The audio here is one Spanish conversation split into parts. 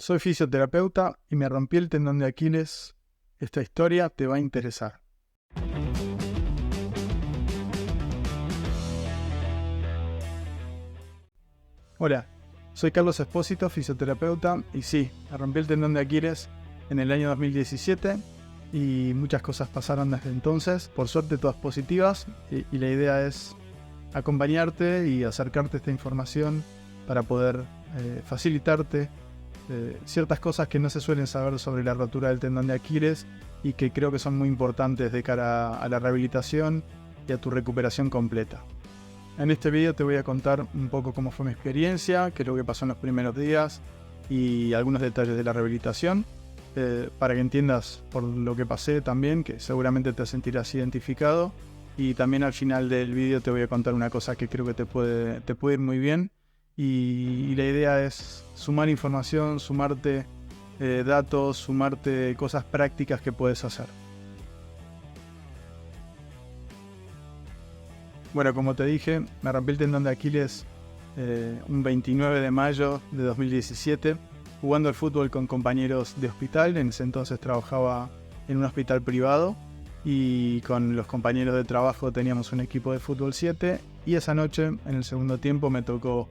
Soy fisioterapeuta y me rompí el tendón de Aquiles. Esta historia te va a interesar. Hola, soy Carlos Espósito, fisioterapeuta, y sí, me rompí el tendón de Aquiles en el año 2017 y muchas cosas pasaron desde entonces, por suerte todas positivas, y la idea es acompañarte y acercarte a esta información para poder facilitarte ciertas cosas que no se suelen saber sobre la rotura del tendón de Aquiles y que creo que son muy importantes de cara a la rehabilitación y a tu recuperación completa. En este video te voy a contar un poco cómo fue mi experiencia, qué es lo que pasó en los primeros días y algunos detalles de la rehabilitación, para que entiendas por lo que pasé también, que seguramente te sentirás identificado. Y también al final del video te voy a contar una cosa que creo que te puede ir muy bien. Y la idea es sumar información, sumarte datos, sumarte cosas prácticas que puedes hacer. Bueno, como te dije, me rompí el tendón de Aquiles un 29 de mayo de 2017, jugando al fútbol con compañeros de hospital. En ese entonces trabajaba en un hospital privado y con los compañeros de trabajo teníamos un equipo de fútbol 7, y esa noche, en el segundo tiempo, me tocó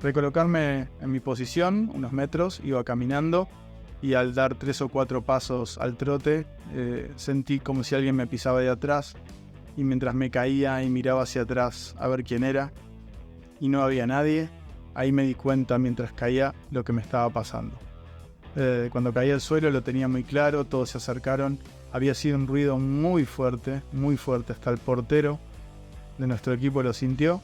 recolocarme en mi posición, unos metros, iba caminando y al dar 3 o 4 pasos al trote sentí como si alguien me pisaba de atrás, y mientras me caía y miraba hacia atrás a ver quién era y no había nadie, ahí me di cuenta mientras caía lo que me estaba pasando. Cuando caí al suelo lo tenía muy claro, todos se acercaron, había sido un ruido muy fuerte, hasta el portero de nuestro equipo lo sintió.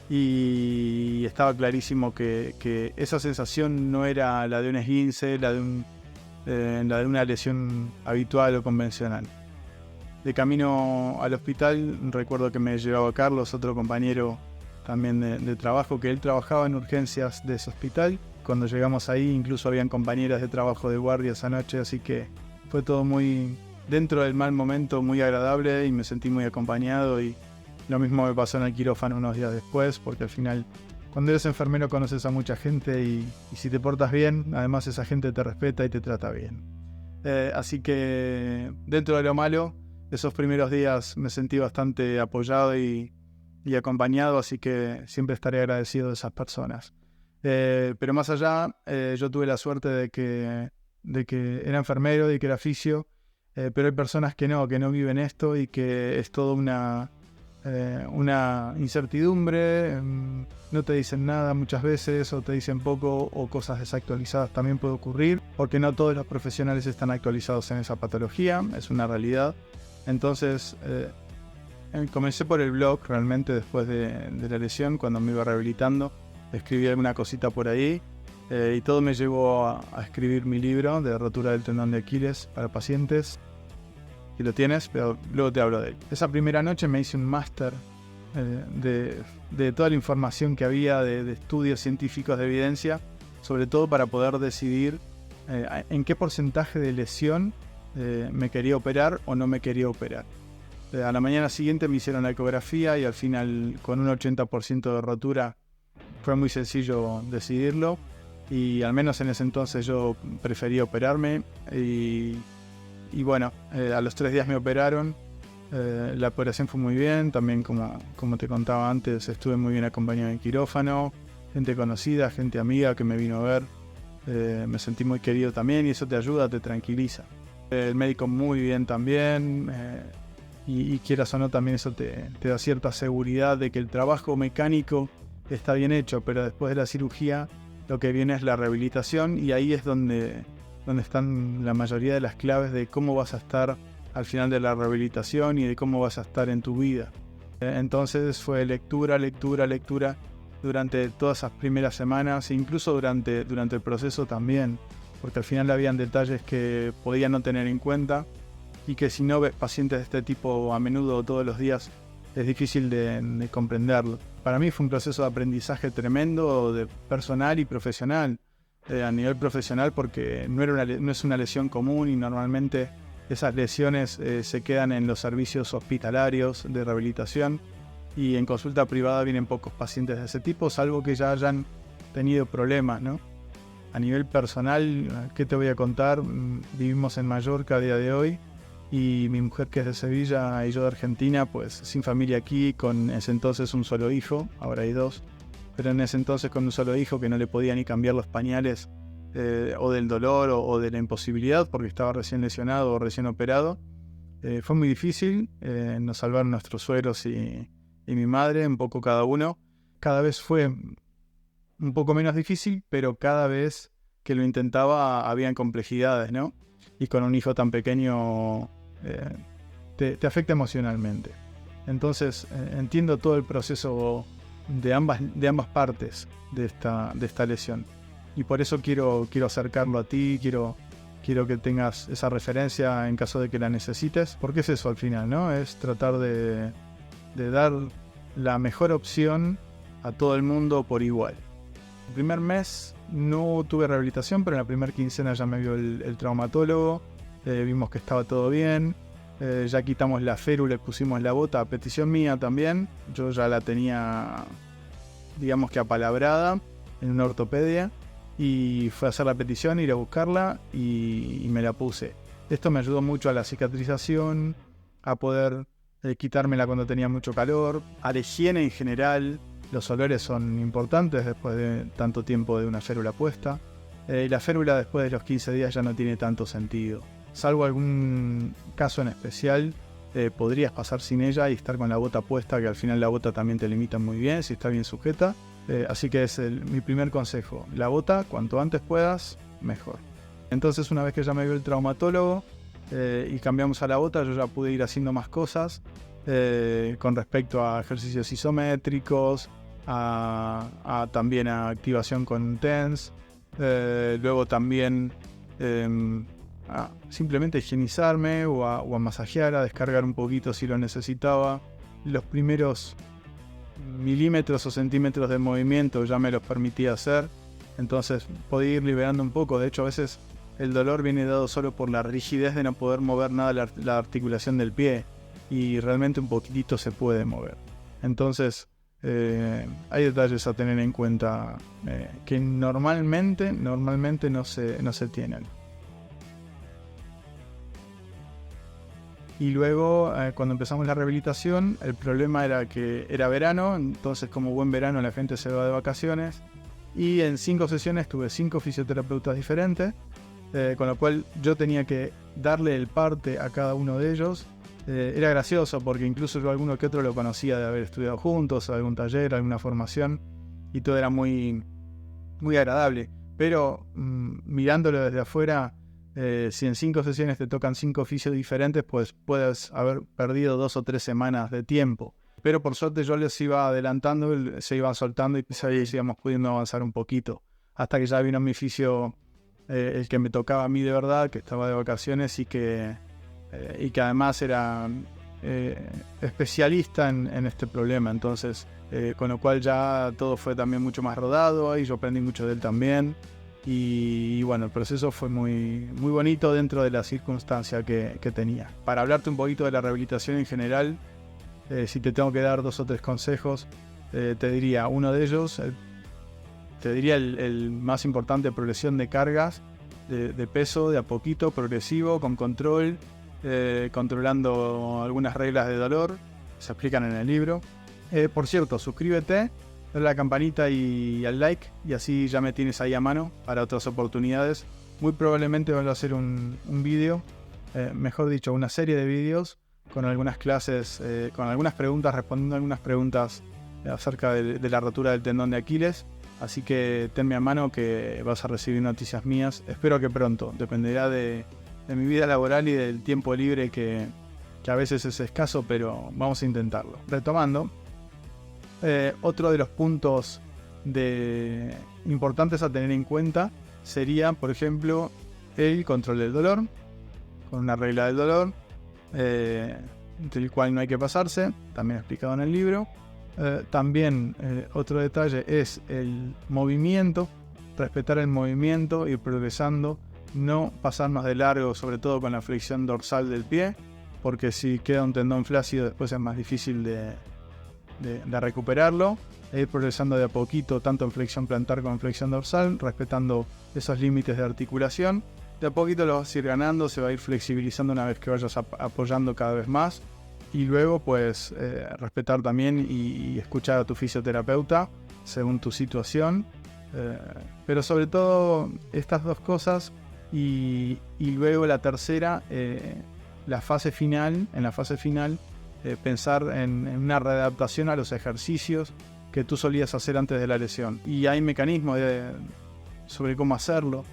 Y estaba clarísimo que esa sensación no era la de un esguince, la de una lesión habitual o convencional. De camino al hospital recuerdo que me llevaba Carlos, otro compañero también de trabajo, que él trabajaba en urgencias de ese hospital. Cuando llegamos ahí incluso habían compañeras de trabajo de guardia esa noche, así que fue todo muy, dentro del mal momento, muy agradable, y me sentí muy acompañado. Y lo mismo me pasó en el quirófano unos días después, porque al final, cuando eres enfermero, conoces a mucha gente y si te portas bien, además esa gente te respeta y te trata bien. Así que, dentro de lo malo, esos primeros días me sentí bastante apoyado y acompañado, así que siempre estaré agradecido de esas personas. Pero más allá, yo tuve la suerte de que era enfermero y que era fisio, pero hay personas que no viven esto y que es toda una incertidumbre. No te dicen nada muchas veces, o te dicen poco, o cosas desactualizadas también puede ocurrir, porque no todos los profesionales están actualizados en esa patología, es una realidad. Entonces comencé por el blog realmente después de la lesión, cuando me iba rehabilitando. Escribí alguna cosita por ahí, y todo me llevó a escribir mi libro de rotura del tendón de Aquiles para pacientes. Y lo tienes, pero luego te hablo de él. Esa primera noche me hice un máster de toda la información que había de estudios científicos de evidencia, sobre todo para poder decidir en qué porcentaje de lesión me quería operar o no me quería operar. A la mañana siguiente me hicieron la ecografía y al final, con un 80% de rotura, fue muy sencillo decidirlo, y al menos en ese entonces yo prefería operarme. Y bueno, a los 3 días me operaron. La operación fue muy bien, también como te contaba antes, estuve muy bien acompañado en quirófano, gente conocida, gente amiga que me vino a ver. Me sentí muy querido también, y eso te ayuda, te tranquiliza. El médico muy bien también, y quieras o no, también eso te da cierta seguridad de que el trabajo mecánico está bien hecho, pero después de la cirugía lo que viene es la rehabilitación, y ahí es donde están la mayoría de las claves de cómo vas a estar al final de la rehabilitación y de cómo vas a estar en tu vida. Entonces fue lectura durante todas esas primeras semanas, e incluso durante el proceso también, porque al final habían detalles que podía no tener en cuenta, y que si no ves pacientes de este tipo a menudo o todos los días, es difícil de comprenderlo. Para mí fue un proceso de aprendizaje tremendo, de personal y profesional. A nivel profesional, porque no es una lesión común, y normalmente esas lesiones se quedan en los servicios hospitalarios de rehabilitación, y en consulta privada vienen pocos pacientes de ese tipo, salvo que ya hayan tenido problemas, ¿no? A nivel personal, ¿qué te voy a contar? Vivimos en Mallorca a día de hoy y mi mujer, que es de Sevilla, y yo de Argentina, pues sin familia aquí, con ese entonces un solo hijo, ahora hay 2, pero en ese entonces con un solo hijo que no le podía ni cambiar los pañales o del dolor o de la imposibilidad porque estaba recién lesionado o recién operado. Fue muy difícil, nos salvaron nuestros suegros y mi madre, un poco cada uno. Cada vez fue un poco menos difícil, pero cada vez que lo intentaba habían complejidades, ¿no? Y con un hijo tan pequeño te afecta emocionalmente. Entonces entiendo todo el proceso de ambas partes de esta lesión. Y por eso quiero acercarlo a ti, quiero que tengas esa referencia en caso de que la necesites, porque es eso al final, ¿no? Es tratar de dar la mejor opción a todo el mundo por igual. El primer mes no tuve rehabilitación, pero en la primera quincena ya me vio el traumatólogo, vimos que estaba todo bien, ya quitamos la férula y pusimos la bota a petición mía también. Yo ya la tenía, digamos que apalabrada en una ortopedia, y fue a hacer la petición, ir a buscarla y me la puse. Esto me ayudó mucho a la cicatrización, a poder quitármela cuando tenía mucho calor, a la higiene en general. Los olores son importantes después de tanto tiempo de una férula puesta. Y la férula después de los 15 días ya no tiene tanto sentido. Salvo algún caso en especial, podrías pasar sin ella y estar con la bota puesta, que al final la bota también te limita muy bien si está bien sujeta. Así que es mi primer consejo. La bota, cuanto antes puedas, mejor. Entonces, una vez que ya me vio el traumatólogo y cambiamos a la bota, yo ya pude ir haciendo más cosas con respecto a ejercicios isométricos, también a activación con TENS, luego también a simplemente higienizarme o a masajear, a descargar un poquito si lo necesitaba. Los primeros milímetros o centímetros de movimiento ya me los permitía hacer, entonces podía ir liberando un poco. De hecho, a veces el dolor viene dado solo por la rigidez de no poder mover nada la articulación del pie, y realmente un poquitito se puede mover. Entonces hay detalles a tener en cuenta que normalmente no se tienen. Y luego, cuando empezamos la rehabilitación, el problema era que era verano, entonces como buen verano la gente se va de vacaciones, y en 5 sesiones tuve 5 fisioterapeutas diferentes, con lo cual yo tenía que darle el parte a cada uno de ellos. Era gracioso porque incluso yo alguno que otro lo conocía de haber estudiado juntos, algún taller, alguna formación, y todo era muy, muy agradable. Pero mirándolo desde afuera, si en 5 sesiones te tocan 5 fisios diferentes, pues puedes haber perdido 2 o 3 semanas de tiempo. Pero por suerte yo les iba adelantando, se iban soltando y íbamos pudiendo avanzar un poquito. Hasta que ya vino mi fisio, el que me tocaba a mí de verdad, que estaba de vacaciones y que además era especialista en este problema. Entonces, con lo cual ya todo fue también mucho más rodado y yo aprendí mucho de él también. Y bueno, el proceso fue muy, muy bonito dentro de la circunstancia que tenía. Para hablarte un poquito de la rehabilitación en general, si te tengo que dar 2 o 3 consejos, te diría uno de ellos, el más importante: progresión de cargas, de peso, de a poquito, progresivo, con control, controlando algunas reglas de dolor, se explican en el libro. Por cierto, suscríbete, dale a la campanita y al like, y así ya me tienes ahí a mano para otras oportunidades. Muy probablemente voy a hacer un vídeo, mejor dicho, una serie de vídeos con algunas clases, con algunas preguntas, respondiendo algunas preguntas acerca de la rotura del tendón de Aquiles. Así que tenme a mano que vas a recibir noticias mías. Espero que pronto, dependerá de mi vida laboral y del tiempo libre que a veces es escaso, pero vamos a intentarlo. Retomando, otro de los puntos importantes a tener en cuenta sería, por ejemplo, el control del dolor, con una regla del dolor, del cual no hay que pasarse, también explicado en el libro. También otro detalle es el movimiento, respetar el movimiento, ir progresando, no pasarnos de largo, sobre todo con la flexión dorsal del pie, porque si queda un tendón flácido después es más difícil de recuperarlo. e ir progresando de a poquito, tanto en flexión plantar como en flexión dorsal, respetando esos límites de articulación. De a poquito lo vas a ir ganando, se va a ir flexibilizando una vez que vayas apoyando cada vez más. Y luego pues respetar también y escuchar a tu fisioterapeuta según tu situación. Pero sobre todo estas dos cosas y luego la tercera, la fase final, en la fase final pensar en una readaptación a los ejercicios que tú solías hacer antes de la lesión. Y hay mecanismos sobre cómo hacerlo,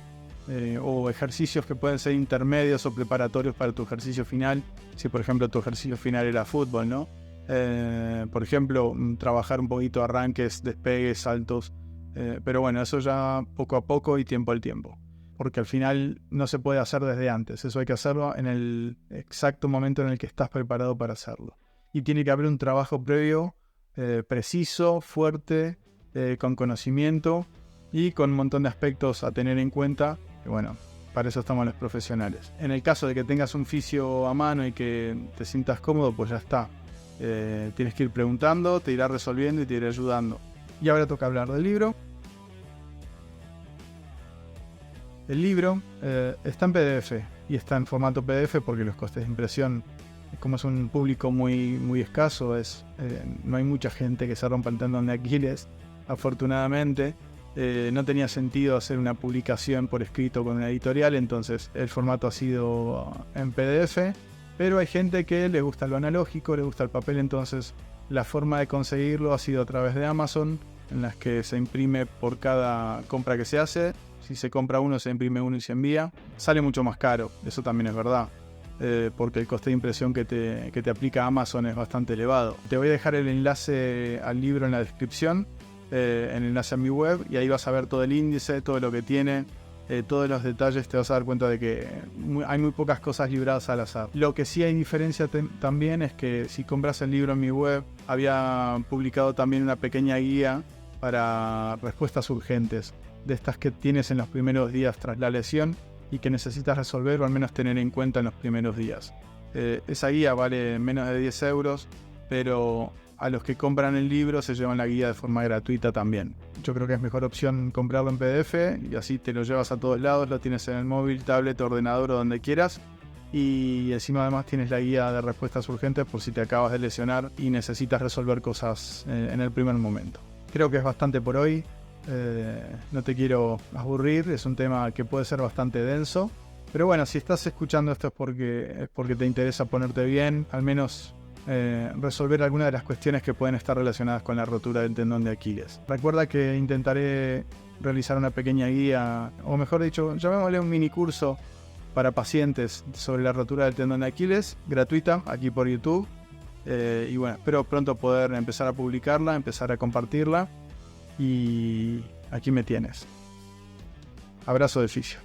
o ejercicios que pueden ser intermedios o preparatorios para tu ejercicio final. Si por ejemplo tu ejercicio final era fútbol, ¿no? Por ejemplo, trabajar un poquito arranques, despegues, saltos. Pero bueno, eso ya poco a poco y tiempo al tiempo. Porque al final no se puede hacer desde antes. Eso hay que hacerlo en el exacto momento en el que estás preparado para hacerlo. Y tiene que haber un trabajo previo, preciso, fuerte, con conocimiento y con un montón de aspectos a tener en cuenta. Y bueno, para eso estamos los profesionales. En el caso de que tengas un fisio a mano y que te sientas cómodo, pues ya está. Tienes que ir preguntando, te irá resolviendo y te irá ayudando. Y ahora toca hablar del libro. El libro está en PDF y está en formato PDF porque los costes de impresión, como es un público muy escaso, no hay mucha gente que se rompa el tendón de Aquiles, afortunadamente. No tenía sentido hacer una publicación por escrito con una editorial, entonces el formato ha sido en PDF, pero hay gente que le gusta lo analógico, le gusta el papel, entonces la forma de conseguirlo ha sido a través de Amazon, en las que se imprime por cada compra que se hace. Si se compra uno, se imprime uno y se envía. Sale mucho más caro, eso también es verdad, porque el coste de impresión que te aplica Amazon es bastante elevado. Te voy a dejar el enlace al libro en la descripción, el enlace a mi web, y ahí vas a ver todo el índice, todo lo que tiene, todos los detalles. Te vas a dar cuenta de que hay muy pocas cosas libradas al azar. Lo que sí hay diferencia también es que si compras el libro en mi web, había publicado también una pequeña guía para respuestas urgentes, de estas que tienes en los primeros días tras la lesión y que necesitas resolver o al menos tener en cuenta en los primeros días. Esa guía vale menos de 10 euros, pero a los que compran el libro se llevan la guía de forma gratuita también. Yo creo que es mejor opción comprarlo en PDF y así te lo llevas a todos lados, lo tienes en el móvil, tablet, ordenador o donde quieras. Y encima además tienes la guía de respuestas urgentes por si te acabas de lesionar y necesitas resolver cosas en el primer momento. Creo que es bastante por hoy. No te quiero aburrir, es un tema que puede ser bastante denso, pero bueno, si estás escuchando esto es porque te interesa ponerte bien, al menos resolver algunas de las cuestiones que pueden estar relacionadas con la rotura del tendón de Aquiles. Recuerda que intentaré realizar una pequeña guía, o mejor dicho, llamémosle un mini curso para pacientes sobre la rotura del tendón de Aquiles, gratuita, aquí por YouTube. Y bueno, espero pronto poder empezar a publicarla, empezar a compartirla. Y aquí me tienes. Abrazo de fisio.